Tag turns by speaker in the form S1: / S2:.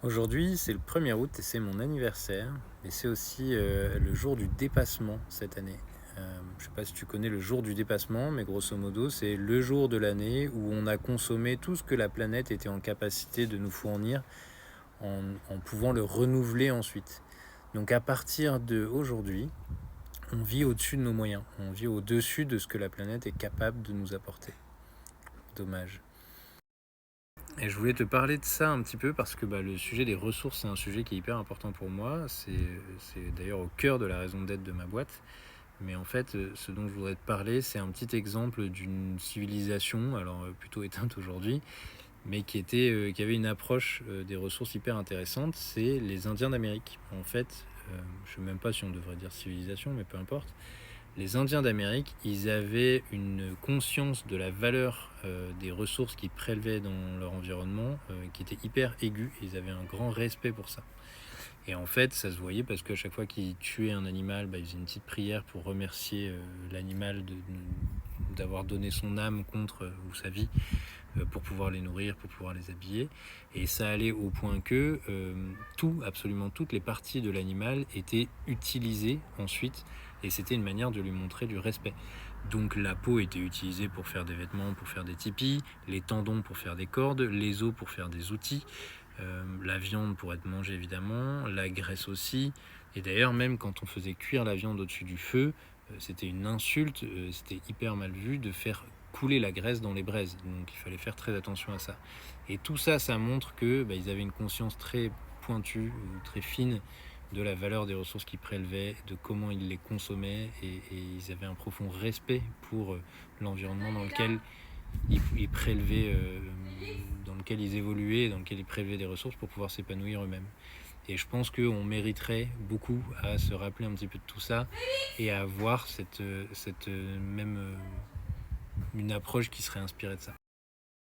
S1: Aujourd'hui, c'est le 1er août et c'est mon anniversaire. Et c'est aussi le jour du dépassement cette année. Je sais pas si tu connais le jour du dépassement, mais grosso modo, c'est le jour de l'année où on a consommé tout ce que la planète était en capacité de nous fournir en pouvant le renouveler ensuite. Donc à partir d'aujourd'hui, on vit au-dessus de nos moyens. On vit au-dessus de ce que la planète est capable de nous apporter. Dommage. Et je voulais te parler de ça un petit peu parce que le sujet des ressources, c'est un sujet qui est hyper important pour moi. C'est d'ailleurs au cœur de la raison d'être de ma boîte. Mais en fait, ce dont je voudrais te parler, c'est un petit exemple d'une civilisation, alors plutôt éteinte aujourd'hui, mais qui avait une approche des ressources hyper intéressante. C'est les Indiens d'Amérique. En fait, je ne sais même pas si on devrait dire civilisation, mais peu importe. Les Indiens d'Amérique, ils avaient une conscience de la valeur des ressources qu'ils prélevaient dans leur environnement qui était hyper aiguë. Ils avaient un grand respect pour ça. Et en fait, ça se voyait parce qu'à chaque fois qu'ils tuaient un animal, ils faisaient une petite prière pour remercier l'animal d'avoir donné son âme contre ou sa vie pour pouvoir les nourrir, pour pouvoir les habiller. Et ça allait au point que absolument toutes les parties de l'animal étaient utilisées ensuite, et c'était une manière de lui montrer du respect. Donc la peau était utilisée pour faire des vêtements, pour faire des tipis, les tendons pour faire des cordes, les os pour faire des outils, la viande pour être mangée évidemment, la graisse aussi. Et d'ailleurs, même quand on faisait cuire la viande au-dessus du feu, c'était une insulte, c'était hyper mal vu de faire couler la graisse dans les braises. Donc il fallait faire très attention à ça. Et tout ça, ça montre que ils avaient une conscience très pointue, très fine de la valeur des ressources qu'ils prélevaient, de comment ils les consommaient, et ils avaient un profond respect pour l'environnement dans lequel ils prélevaient, dans lequel ils évoluaient, dans lequel ils prélevaient des ressources pour pouvoir s'épanouir eux-mêmes. Et je pense qu'on mériterait beaucoup à se rappeler un petit peu de tout ça et à avoir cette même une approche qui serait inspirée de ça.